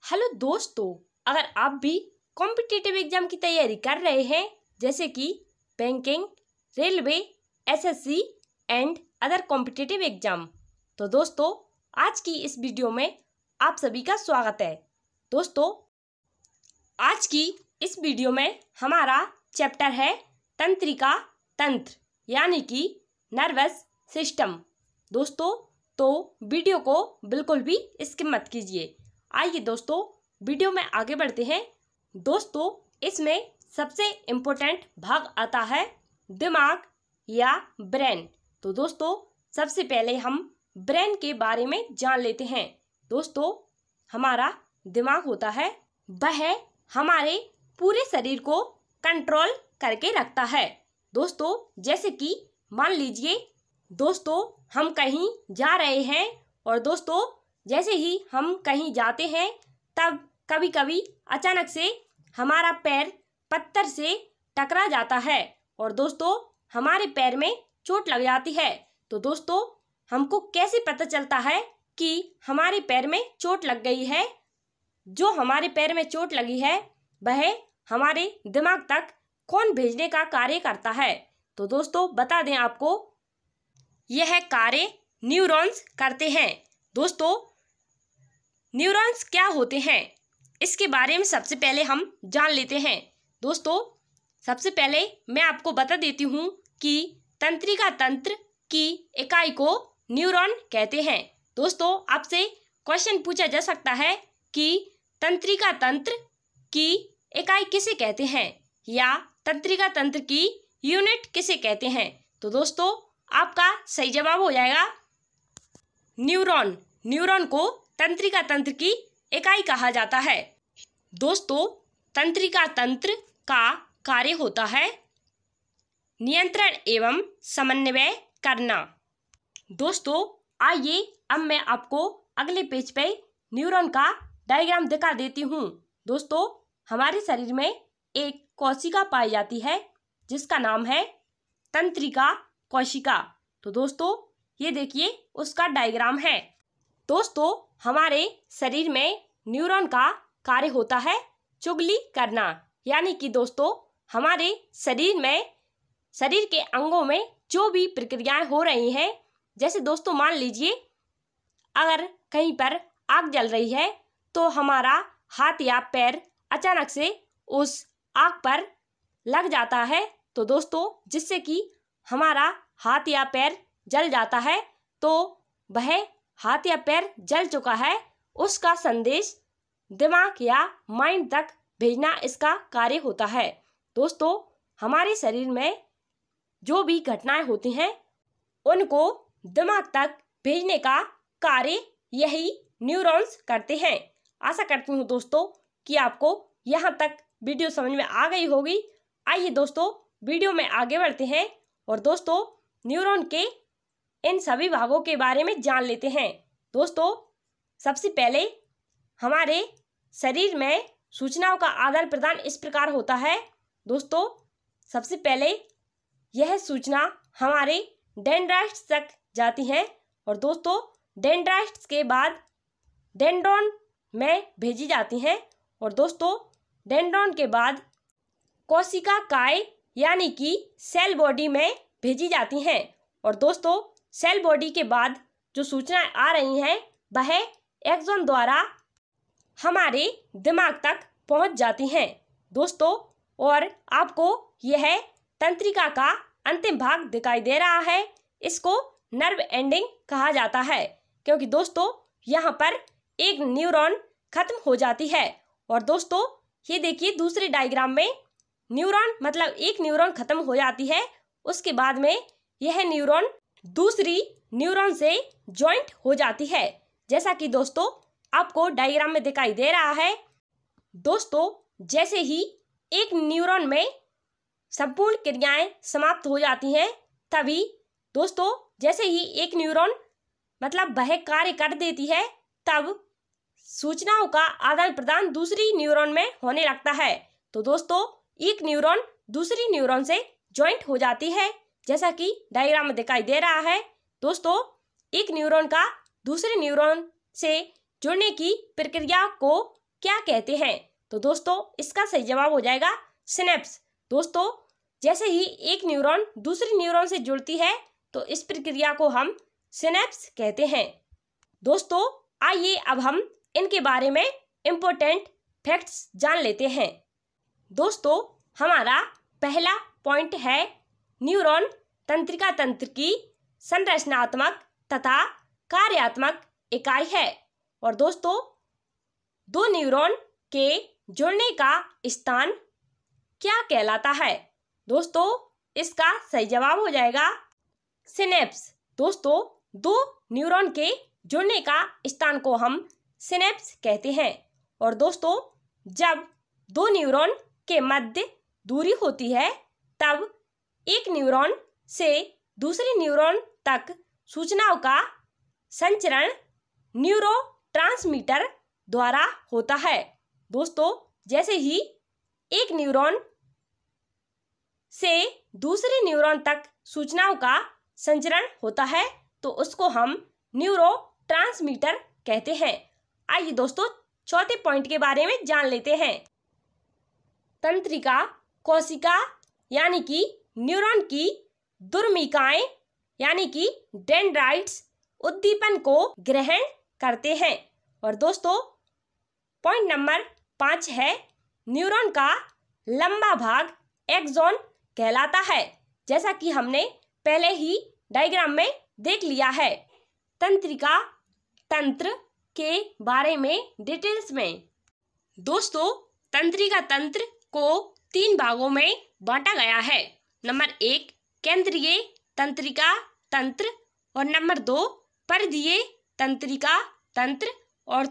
Hello दोस्तों, अगर आप भी कॉम्पिटिटिव एग्जाम की तैयारी कर रहे हैं जैसे कि banking, railway, SSC and other competitive exam, तो दोस्तों आज की इस वीडियो में आप सभी का स्वागत है। दोस्तों आज की इस वीडियो में हमारा चैप्टर है तंत्रिका तंत्र यानी कि नर्वस सिस्टम। दोस्तों तो वीडियो को बिल्कुल भी स्किप मत कीजिए। आइए दोस्तों वीडियो में आगे बढ़ते हैं। दोस्तों इसमें सबसे इम्पोर्टेंट भाग आता है दिमाग या ब्रेन। तो दोस्तों सबसे पहले हम ब्रेन के बारे में जान लेते हैं। दोस्तों हमारा दिमाग होता है, वह हमारे पूरे शरीर को कंट्रोल करके रखता है। दोस्तों जैसे कि मान लीजिए दोस्तों हम कहीं जा रहे हैं और दोस्तों जैसे ही हम कहीं जाते हैं तब कभी कभी अचानक से हमारा पैर पत्थर से टकरा जाता है और दोस्तों हमारे पैर में चोट लग जाती है। तो दोस्तों हमको कैसे पता चलता है कि हमारे पैर में चोट लग गई है? जो हमारे पैर में चोट लगी है वह हमारे दिमाग तक कौन भेजने का कार्य करता है? तो दोस्तों बता दें आपको, यह कार्य न्यूरॉन्स करते हैं। दोस्तों न्यूरॉन्स क्या होते हैं इसके बारे में सबसे पहले हम जान लेते हैं। दोस्तों सबसे पहले मैं आपको बता देती हूँ कि तंत्रिका तंत्र की इकाई को न्यूरॉन कहते हैं। दोस्तों आपसे क्वेश्चन पूछा जा सकता है कि तंत्रिका तंत्र की इकाई किसे कहते हैं या तंत्रिका तंत्र की यूनिट किसे कहते हैं? तो दोस्तों आपका सही जवाब हो जाएगा न्यूरॉन। न्यूरॉन को तंत्रिका तंत्र की इकाई कहा जाता है। दोस्तों तंत्रिका तंत्र का कार्य होता है नियंत्रण एवं समन्वय करना। दोस्तों आइए अब मैं आपको अगले पेज पे न्यूरॉन का डायग्राम दिखा देती हूँ। दोस्तों हमारे शरीर में एक कोशिका पाई जाती है जिसका नाम है तंत्रिका कोशिका। तो दोस्तों ये देखिए उसका डायग्राम है। दोस्तों हमारे शरीर में न्यूरॉन का कार्य होता है चुगली करना, यानी कि दोस्तों हमारे शरीर में शरीर के अंगों में जो भी प्रक्रियाएं हो रही हैं, जैसे दोस्तों मान लीजिए अगर कहीं पर आग जल रही है तो हमारा हाथ या पैर अचानक से उस आग पर लग जाता है। तो दोस्तों जिससे कि हमारा हाथ या पैर जल जाता है, तो वह हाथ या पैर जल चुका है उसका संदेश दिमाग या माइंड तक भेजना इसका कार्य होता है। दोस्तों हमारे शरीर में जो भी घटनाएं होती हैं उनको दिमाग तक भेजने का कार्य यही न्यूरॉन्स करते हैं। आशा करती हूँ दोस्तों कि आपको यहाँ तक वीडियो समझ में आ गई होगी। आइए दोस्तों वीडियो में आगे बढ़ते हैं और दोस्तों न्यूरॉन के इन सभी भागों के बारे में जान लेते हैं। दोस्तों सबसे पहले हमारे शरीर में सूचनाओं का आदान प्रदान इस प्रकार होता है। दोस्तों सबसे पहले यह सूचना हमारे डेंड्राइट्स तक जाती है और दोस्तों डेंड्राइट्स के बाद डेंड्रॉन में भेजी जाती हैं और दोस्तों डेंड्रॉन के बाद कोशिका काय यानी कि सेल बॉडी में भेजी जाती हैं और दोस्तों सेल बॉडी के बाद जो सूचनाएं आ रही हैं वह एक्सॉन द्वारा हमारे दिमाग तक पहुंच जाती हैं। दोस्तों और आपको यह तंत्रिका का अंतिम भाग दिखाई दे रहा है, इसको नर्व एंडिंग कहा जाता है क्योंकि दोस्तों यहाँ पर एक न्यूरॉन खत्म हो जाती है। और दोस्तों ये देखिए दूसरे डायग्राम में न्यूरॉन मतलब एक न्यूरॉन खत्म हो जाती है, उसके बाद में यह न्यूरॉन दूसरी न्यूरॉन से ज्वाइंट हो जाती है, जैसा कि दोस्तों आपको डायग्राम में दिखाई दे रहा है। दोस्तों जैसे ही एक न्यूरॉन में संपूर्ण क्रियाएं समाप्त हो जाती हैं, तभी दोस्तों जैसे ही एक न्यूरॉन मतलब वह कार्य कर देती है, तब सूचनाओं का आदान प्रदान दूसरी न्यूरॉन में होने लगता है। तो दोस्तों एक न्यूरॉन दूसरी न्यूरॉन से ज्वाइंट हो जाती है, जैसा कि डायग्राम में दिखाई दे रहा है। दोस्तों एक न्यूरॉन का दूसरे न्यूरॉन से जुड़ने की प्रक्रिया को क्या कहते हैं? तो दोस्तों इसका सही जवाब हो जाएगा सिनेप्स। दोस्तों जैसे ही एक न्यूरॉन दूसरी न्यूरॉन से जुड़ती है तो इस प्रक्रिया को हम सिनेप्स कहते हैं। दोस्तों आइए अब हम इनके बारे में इम्पोर्टेंट फैक्ट्स जान लेते हैं। दोस्तों हमारा पहला पॉइंट है न्यूरॉन तंत्रिका तंत्र की संरचनात्मक तथा कार्यात्मक इकाई है। और दोस्तों दो न्यूरॉन के जुड़ने का स्थान क्या कहलाता है? दोस्तों इसका सही जवाब हो जाएगा सिनेप्स। दोस्तों दो न्यूरॉन के जुड़ने का स्थान को हम सिनेप्स कहते हैं। और दोस्तों जब दो न्यूरॉन के मध्य दूरी होती है तब एक न्यूरॉन से दूसरे न्यूरॉन तक सूचनाओं का संचरण न्यूरोट्रांसमीटर द्वारा होता है। दोस्तों जैसे ही एक न्यूरॉन से दूसरे न्यूरॉन तक सूचनाओं का संचरण होता है तो उसको हम न्यूरोट्रांसमीटर कहते हैं। आइए दोस्तों चौथे पॉइंट के बारे में जान लेते हैं। तंत्रिका कोशिका यानी कि न्यूरॉन की दुर्मिकाएं यानी कि डेंड्राइट्स उद्दीपन को ग्रहण करते हैं। और दोस्तों पॉइंट नंबर 5 है न्यूरॉन का लंबा भाग एक्सॉन कहलाता है, जैसा कि हमने पहले ही डायग्राम में देख लिया है। तंत्रिका तंत्र के बारे में डिटेल्स में दोस्तों तंत्रिका तंत्र को 3 भागों में बांटा गया है। नंबर 1 केंद्रीय तंत्रिका तंत्र और नंबर 2 परिधीय तंत्रिका तंत्र और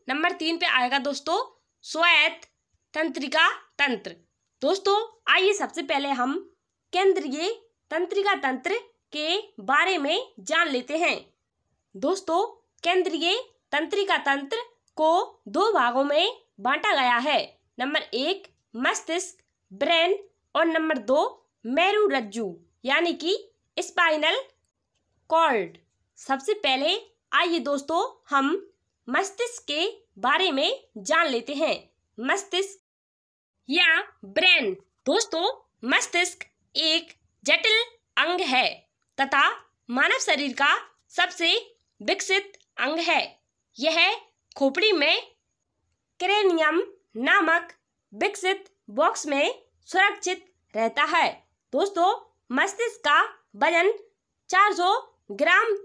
नंबर 3 पे आएगा दोस्तों स्वायत्त तंत्रिका तंत्र। दोस्तों आइए सबसे पहले हम केंद्रीय तंत्रिका तंत्र के बारे में जान लेते हैं। दोस्तों केंद्रीय तंत्रिका तंत्र को 2 भागों में बांटा गया है। नंबर 1 मस्तिष्क ब्रेन और नंबर 2 मेरुरज्जु यानी कि स्पाइनल कॉर्ड। सबसे पहले आइए दोस्तों हम मस्तिष्क के बारे में जान लेते हैं। मस्तिष्क या ब्रेन। दोस्तों मस्तिष्क एक जटिल अंग है तथा मानव शरीर का सबसे विकसित अंग है। यह खोपड़ी में क्रेनियम नामक विकसित बॉक्स में सुरक्षित रहता है। दोस्तों मस्तिष्क का वजन 400 ग्राम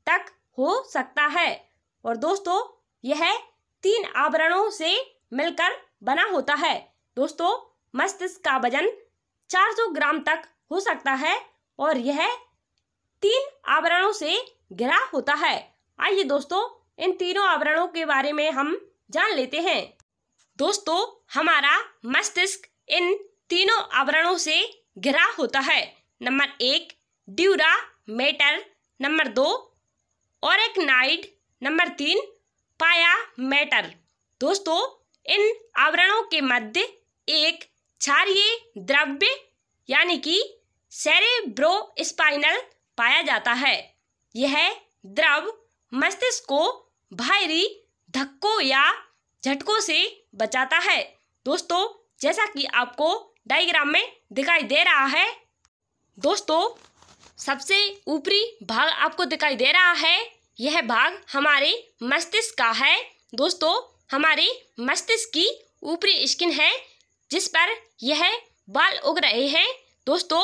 तक हो सकता है और दोस्तों यह 3 आवरणों से मिलकर बना होता है। दोस्तों मस्तिष्क का वजन 400 ग्राम तक हो सकता है और यह 3 आवरणों से घिरा होता है। आइए दोस्तों इन तीनों आवरणों के बारे में हम जान लेते हैं। दोस्तों हमारा मस्तिष्क इन तीनों आवरणों से घिरा होता है। Number 1 dura mater, number 2 arachnoid, number 3 pia matter. दोस्तों इन आवरणों के मध्य एक क्षारीय द्रव्य यानी कि सेरेब्रोस्पाइनल पाया जाता है। यह द्रव मस्तिष्क को बाहरी धक्कों या झटकों से बचाता है। दोस्तों जैसा कि आपको डायग्राम में दिखाई दे रहा है, दोस्तों सबसे ऊपरी भाग आपको दिखाई दे रहा है, यह भाग हमारे मस्तिष्क का है। दोस्तों हमारे मस्तिष्क की ऊपरी स्किन है जिस पर यह बाल उग रहे हैं। दोस्तों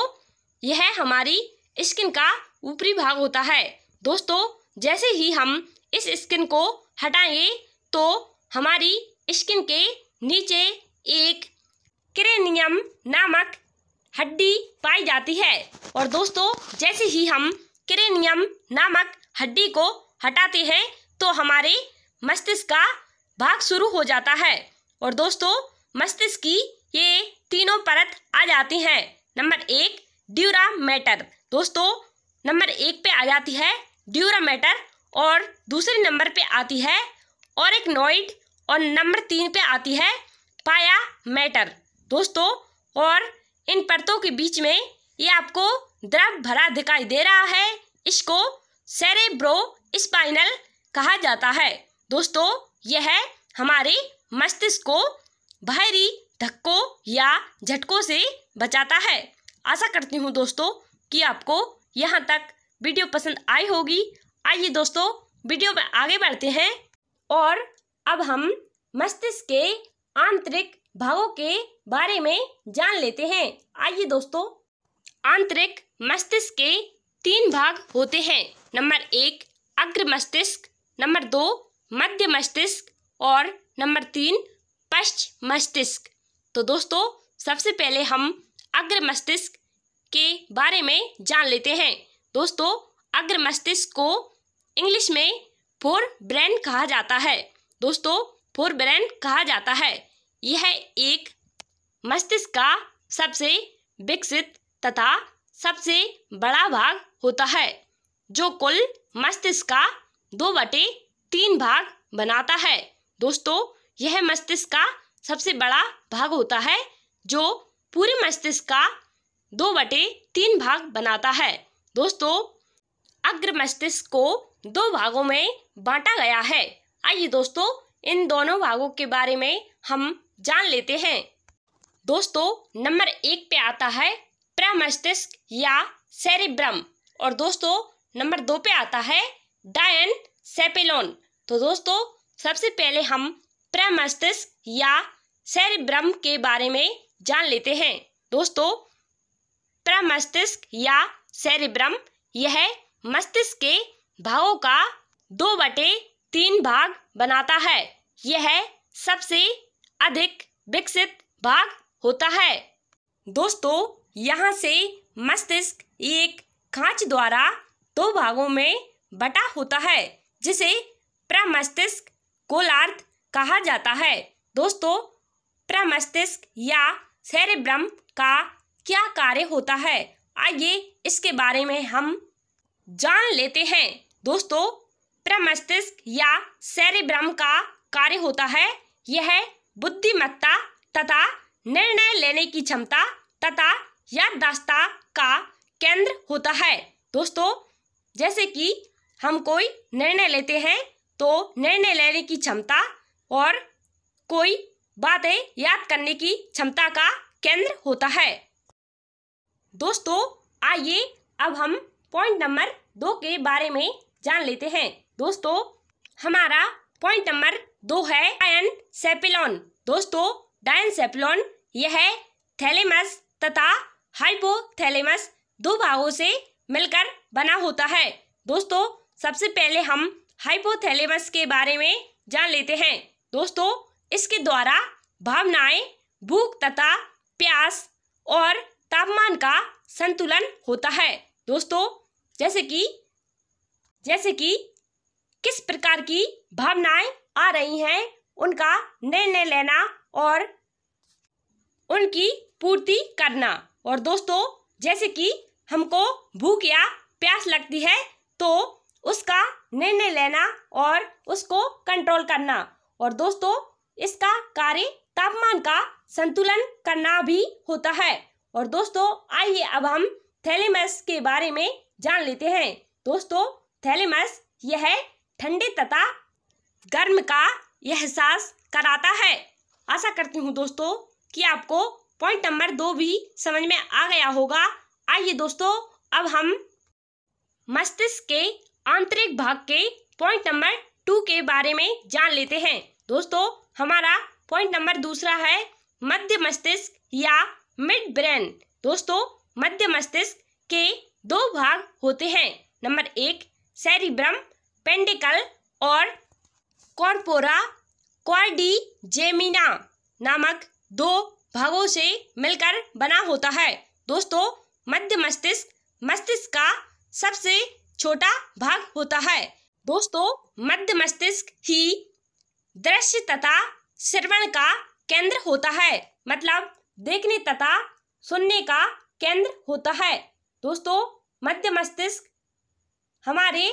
यह हमारी स्किन का ऊपरी भाग होता है। दोस्तों जैसे ही हम इस स्किन को हटाएंगे तो हमारी स्किन के नीचे एक क्रेनियम नामक हड्डी पाई जाती है और दोस्तों जैसे ही हम क्रेनियम नामक हड्डी को हटाते हैं तो हमारे मस्तिष्क का भाग शुरू हो जाता है और दोस्तों मस्तिष्क की ये तीनों परत आ जाती हैं। Number 1 dura matter. दोस्तों नंबर 1 पे आ जाती है ड्यूरा मैटर और दूसरे नंबर पे आती है ओरेक्नॉइड और नंबर 3 पे आती है पाया मैटर। दोस्तों और इन परतों के बीच में ये आपको द्रव भरा दिखाई दे रहा है, इसको सेरेब्रोस्पाइनल कहा जाता है। दोस्तों यह हमारे मस्तिष्क को बाहरी धक्कों या झटकों से बचाता है। आशा करती हूँ दोस्तों कि आपको यहाँ तक वीडियो पसंद आई होगी। आइए दोस्तों वीडियो में आगे बढ़ते हैं और अब हम मस्तिष्क के आंतरिक भागों के बारे में जान लेते हैं। आइए दोस्तों, आंतरिक मस्तिष्क के 3 भाग होते हैं। नंबर 1 अग्र मस्तिष्क, नंबर 2 मध्य मस्तिष्क और नंबर 3 पश्च मस्तिष्क। तो दोस्तों सबसे पहले हम अग्र मस्तिष्क के बारे में जान लेते हैं। दोस्तों अग्र मस्तिष्क को इंग्लिश में फोर ब्रेन कहा जाता है। दोस्तों फोर ब्रेन कहा जाता है। यह एक मस्तिष्क का सबसे विकसित तथा सबसे बड़ा भाग होता है जो कुल मस्तिष्क का 2/3 भाग बनाता है। दोस्तों यह मस्तिष्क का सबसे बड़ा भाग होता है जो पूरे मस्तिष्क का 2/3 भाग बनाता है। दोस्तों अग्र मस्तिष्क को 2 भागों में बांटा गया है। आइए दोस्तों इन दोनों भागों के बारे में हम जान लेते हैं। दोस्तों नंबर 1 पे आता है प्रमस्तिष्क या सेरिब्रम और दोस्तों नंबर 2 पे आता है डायनसेफेलॉन। तो दोस्तों सबसे पहले हम प्रमस्तिष्क या सेरिब्रम के बारे में जान लेते हैं। दोस्तों प्रमस्तिष्क या सेरिब्रम यह मस्तिष्क के भागों का 2/3 भाग बनाता है। यह सबसे अधिक विकसित भाग होता है। दोस्तों यहाँ से मस्तिष्क एक खांच द्वारा 2 भागों में बटा होता है जिसे प्रमस्तिष्क गोलार्ध कहा जाता है। दोस्तों प्रमस्तिष्क या सेरिब्रम का क्या कार्य होता है, आइए इसके बारे में हम जान लेते हैं। दोस्तों प्रमस्तिष्क या सेरिब्रम का कार्य होता है यह बुद्धिमत्ता तथा निर्णय लेने की क्षमता तथा याददाश्त का केंद्र होता है। दोस्तों जैसे कि हम कोई निर्णय लेते हैं तो निर्णय लेने की क्षमता और कोई बातें याद करने की क्षमता का केंद्र होता है। दोस्तों आइए अब हम पॉइंट नंबर 2 के बारे में जान लेते हैं। दोस्तों हमारा पॉइंट नंबर 2 है डायनसेफेलॉन। दोस्तों डायनसेफेलॉन यह थैलेमस तथा हाइपोथैलेमस 2 भागों से मिलकर बना होता है। दोस्तों सबसे पहले हम हाइपोथैलेमस के बारे में जान लेते हैं। दोस्तों इसके द्वारा भावनाएं, भूख तथा प्यास और तापमान का संतुलन होता है। दोस्तों जैसे कि किस प्रकार की भावनाएं आ रही हैं उनका निर्णय लेना और उनकी पूर्ति करना। और दोस्तों जैसे कि हमको भूख या प्यास लगती है तो उसका निर्णय लेना और उसको कंट्रोल करना। और दोस्तों इसका कार्य तापमान का संतुलन करना भी होता है। और दोस्तों आइए अब हम थैलेमस के बारे में जान लेते हैं। दोस्तों थैलेमस यह ठंडे तथा गर्म का एहसास कराता है। आशा करती हूँ दोस्तों कि आपको पॉइंट नंबर 2 भी समझ में आ गया होगा। आइए दोस्तों अब हम मस्तिष्क के आंतरिक भाग के पॉइंट नंबर 2 के बारे में जान लेते हैं। दोस्तों हमारा पॉइंट नंबर 2 है मध्य मस्तिष्क या मिड ब्रेन। दोस्तों मध्य मस्तिष्क के 2 भाग होते हैं। नंबर 1 सेरिब्रम पेंडिकल और कॉर्पोरा क्वाड्रिजेमिना नामक 2 भागों से मिलकर बना होता है। दोस्तों मध्य मस्तिष्क मस्तिष्क का सबसे छोटा भाग होता है। दोस्तों मध्य मस्तिष्क ही दृश्य तथा श्रवण का केंद्र होता है, मतलब देखने तथा सुनने का केंद्र होता है। दोस्तों मध्य मस्तिष्क हमारे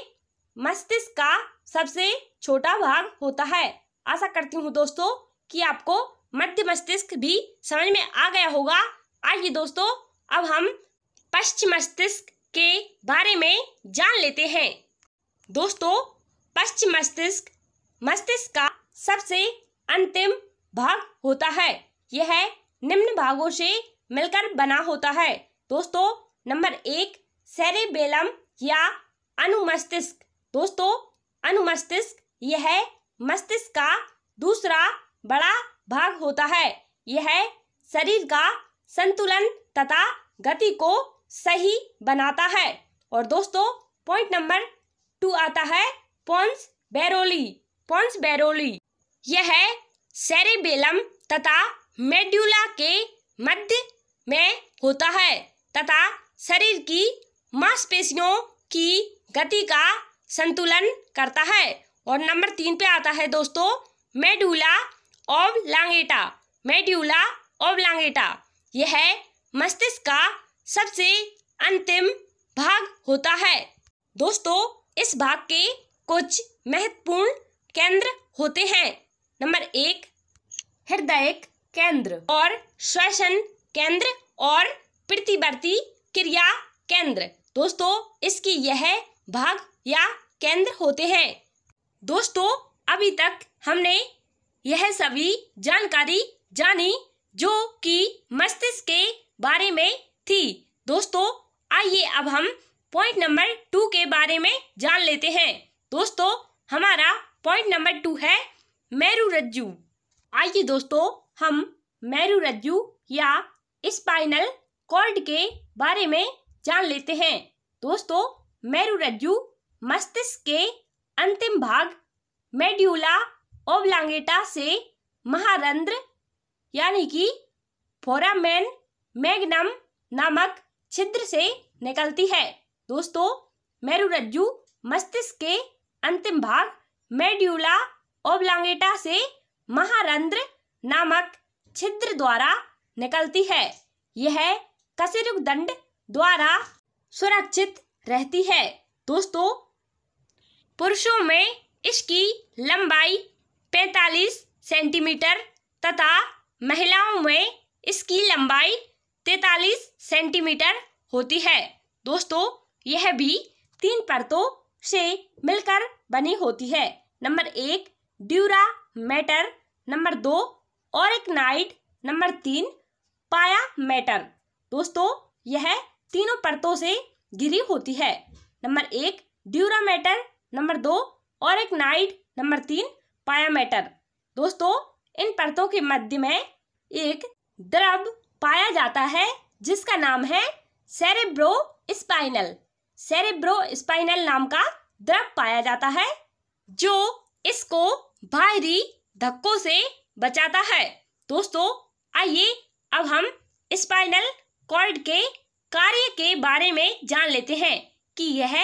मस्तिष्क का सबसे छोटा भाग होता है। आशा करती हूँ दोस्तों कि आपको मध्य मस्तिष्क भी समझ में आ गया होगा। आइए दोस्तों अब हम पश्च मस्तिष्क के बारे में जान लेते हैं। दोस्तों पश्च मस्तिष्क मस्तिष्क का सबसे अंतिम भाग होता है। यह निम्न भागों से मिलकर बना होता है। दोस्तों नंबर 1 सेरेबेलम या अनुमस्तिष्क। दोस्तों अनुमस्तिष्क यह मस्तिष्क का दूसरा बड़ा भाग होता है। यह शरीर का संतुलन तथा गति को सही बनाता है। और दोस्तों पॉइंट नंबर 2 आता है पोन्स बैरोली। पोन्स बैरोली यह सेरेबेलम तथा मेड्यूला के मध्य में होता है तथा शरीर की मांसपेशियों की गति का संतुलन करता है। और नंबर 3 पे आता है दोस्तों मेडुला ऑब्लांगेटा। मेडुला ऑब्लांगेटा यह मस्तिष्क का सबसे अंतिम भाग होता है। दोस्तों इस भाग के कुछ महत्वपूर्ण केंद्र होते हैं। नंबर 1 हृदय केंद्र और श्वसन केंद्र और प्रतिवर्ती क्रिया केंद्र। दोस्तों इसकी यह भाग या केंद्र होते हैं। दोस्तों अभी तक हमने यह सभी जानकारी जानी जो कि मस्तिष्क के बारे में थी। दोस्तों आइए अब हम पॉइंट नंबर 2 के बारे में जान लेते हैं। दोस्तों हमारा पॉइंट नंबर 2 है मेरुरज्जु। आइए दोस्तों हम मेरुरज्जु या स्पाइनल कॉर्ड के बारे में जान लेते हैं। दोस्तों मेरुरज्जु मस्तिष्क के अंतिम भाग मेड्यूला ऑब्लांगेटा से महारंध्र यानी कि फोरामेन मैग्नम नामक छिद्र से निकलती है। दोस्तों मेरुरज्जु मस्तिष्क के अंतिम भाग मेड्यूला ऑब्लांगेटा से महारंध्र नामक छिद्र द्वारा निकलती है। यह कशेरुकदंड द्वारा सुरक्षित रहती है। दोस्तों पुरुषों में इसकी लंबाई 45 सेंटीमीटर तथा महिलाओं में इसकी लंबाई 43 सेंटीमीटर होती है। दोस्तों यह भी 3 परतों से मिलकर बनी होती है। Number 1 dura mater, number 2 arachnoid, number 3 pia matter. दोस्तों यह तीनों परतों से घिरी होती है। Number 1 dura mater, number 2 arachnoid, number 3 pia matter. दोस्तों इन परतों के मध्य में एक द्रव पाया जाता है जिसका नाम है सेरेब्रो स्पाइनल। सेरेब्रो स्पाइनल नाम का द्रव पाया जाता है जो इसको बाहरी धक्कों से बचाता है। दोस्तों आइए अब हम स्पाइनल कॉर्ड के कार्य के बारे में जान लेते हैं कि यह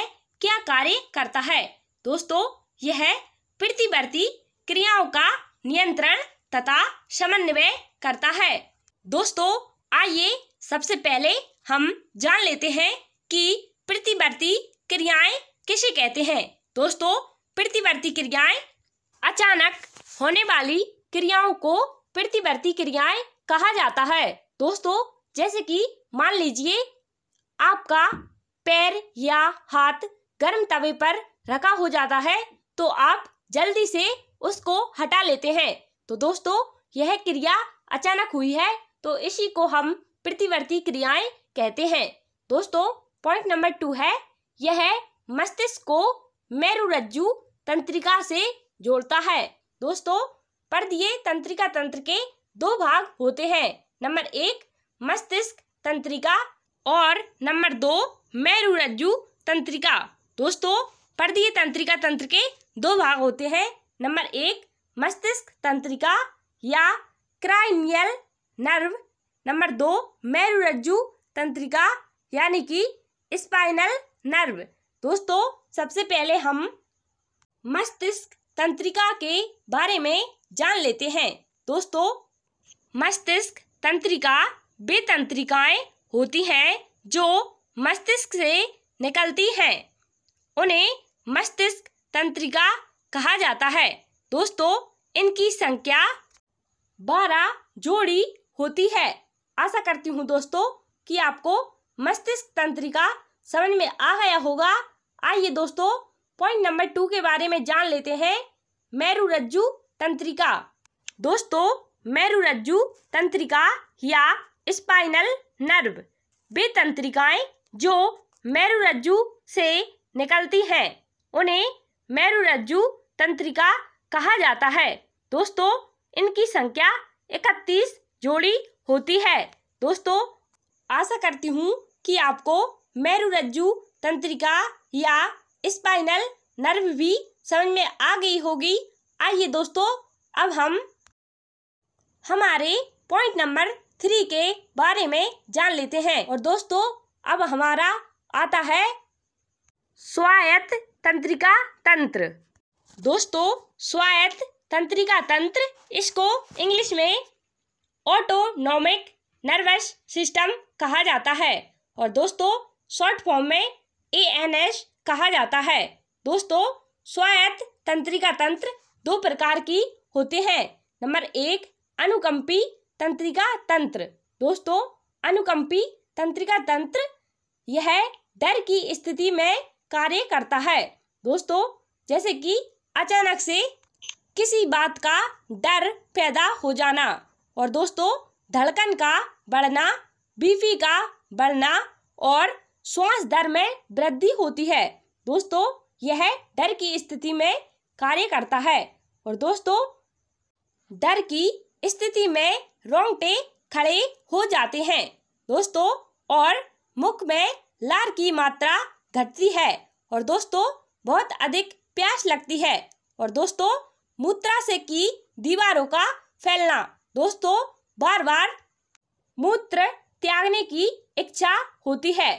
क्या कार्य करता है। दोस्तों यह प्रतिवर्ती क्रियाओं का नियंत्रण तथा समन्वय करता है। दोस्तों आइए सबसे पहले हम जान लेते हैं कि प्रतिवर्ती क्रियाएं किसे कहते हैं। दोस्तों प्रतिवर्ती क्रियाएं अचानक होने वाली क्रियाओं को प्रतिवर्ती क्रियाएं कहा जाता है। दोस्तों जैसे कि मान लीजिए आपका पैर या हाथ गर्म तवे पर रखा हो जाता है तो आप जल्दी से उसको हटा लेते हैं। तो दोस्तों यह क्रिया अचानक हुई है तो इसी को हम प्रतिवर्ती क्रियाएं कहते हैं। दोस्तों पॉइंट नंबर 2 है यह मस्तिष्क को मेरुरज्जु तंत्रिका से जोड़ता है। दोस्तों पर्दीय तंत्रिका तंत्र के 2 भाग होते हैं। नंबर 1 मस्तिष्क तंत्रिका और नंबर 2 मेरुरज्जु तंत्रिका। दोस्तों पर्दीय तंत्रिका तंत्र के 2 भाग होते हैं। नंबर 1 मस्तिष्क तंत्रिका या क्राइनियल नर्व, नंबर 2 मेरुरज्जु तंत्रिका यानी कि स्पाइनल नर्व। दोस्तों सबसे पहले हम मस्तिष्क तंत्रिका के बारे में जान लेते हैं। दोस्तों मस्तिष्क तंत्रिका वे तंत्रिकाएं होती हैं जो मस्तिष्क से निकलती हैं, उन्हें मस्तिष्क तंत्रिका कहा जाता है। दोस्तों इनकी संख्या 12 जोड़ी होती है। आशा करती हूँ दोस्तों कि आपको मस्तिष्क तंत्रिका समझ में आ गया होगा। आइए दोस्तों पॉइंट नंबर 2 के बारे में जान लेते हैं मेरुरज्जु तंत्रिका। दोस्तों मेरुरज्जु तंत्रिका या स्पाइनल नर्व। वे तंत्रिकाएं जो मेरुरज्जु से निकलती हैं उन्हें मेरुरज्जु तंत्रिका कहा जाता है। दोस्तों, इनकी संख्या 31 जोड़ी होती है। दोस्तों, आशा करती हूँ कि आपको मेरुरज्जु तंत्रिका या स्पाइनल नर्व भी समझ में आ गई होगी। आइए दोस्तों, अब हम हमारे पॉइंट नंबर 3 के बारे में जान लेते हैं। और दोस्तों, अब हमारा आता है स्वायत्त तंत्रिका तंत्र। दोस्तों, स्वायत्त तंत्रिका तंत्र, इसको इंग्लिश में ऑटोनॉमिक नर्वस सिस्टम कहा जाता है और दोस्तों शॉर्ट फॉर्म में ANS कहा जाता है। दोस्तों, स्वायत्त तंत्रिका तंत्र 2 प्रकार की होते हैं। नंबर 1, अनुकंपी तंत्रिका तंत्र। दोस्तों, अनुकंपी तंत्रिका तंत्र यह डर की स्थिति में कार्य करता है। दोस्तों, जैसे कि अचानक से किसी बात का डर पैदा हो जाना और दोस्तों धड़कन का बढ़ना, BP का बढ़ना और श्वास दर में वृद्धि होती है। दोस्तों, यह डर की स्थिति में कार्य करता है और दोस्तों डर की स्थिति में रोंगटे खड़े हो जाते हैं। दोस्तों, और मुख में लार की मात्रा घटती है और दोस्तों बहुत अधिक प्यास लगती है और दोस्तों मूत्राशय की दीवारों का फैलना। दोस्तों, बार बार मूत्र त्यागने की इच्छा होती है।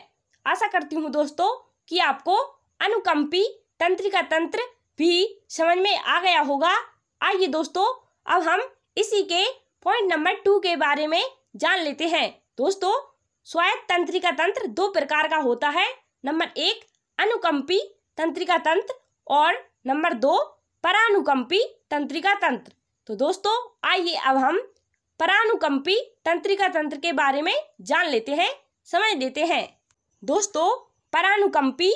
आशा करती हूँ दोस्तों कि आपको अनुकंपी तंत्रिका तंत्र भी समझ में आ गया होगा। आइए दोस्तों, अब हम इसी के पॉइंट नंबर 2 के बारे में जान लेते हैं। दोस्तों, स्वायत्त तंत्रिका तंत्र 2 प्रकार का होता है। नंबर 1, अनुकंपी तंत्रिका तंत्र और नंबर 2, परानुकंपी तंत्रिका तंत्र। तो दोस्तों, आइए अब हम परानुकंपी तंत्रिका तंत्र के बारे में जान लेते हैं, समझ लेते हैं। दोस्तों, परानुकंपी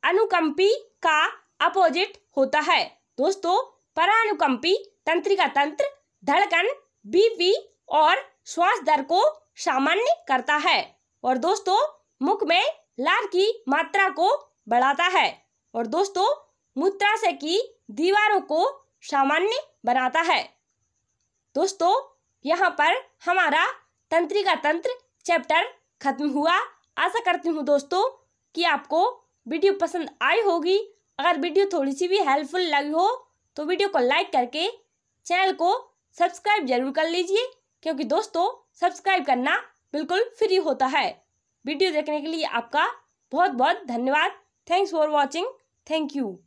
अनुकंपी का अपोजिट होता है। दोस्तों, परानुकंपी तंत्रिका तंत्र धड़कन, BP और श्वास दर को सामान्य करता है और दोस्तों मुख में लार की मात्रा को बढ़ाता है और दोस्तों मूत्राशय की दीवारों को सामान्य बनाता है। दोस्तों, यहाँ पर हमारा तंत्रिका तंत्र चैप्टर खत्म हुआ। आशा करती हूँ दोस्तों कि आपको वीडियो पसंद आई होगी। अगर वीडियो थोड़ी सी भी हेल्पफुल लगी हो तो वीडियो को लाइक करके चैनल को सब्सक्राइब जरूर कर लीजिए, क्योंकि दोस्तों सब्सक्राइब करना बिल्कुल फ्री होता है। वीडियो देखने के लिए आपका बहुत बहुत धन्यवाद। Thanks for watching. Thank you.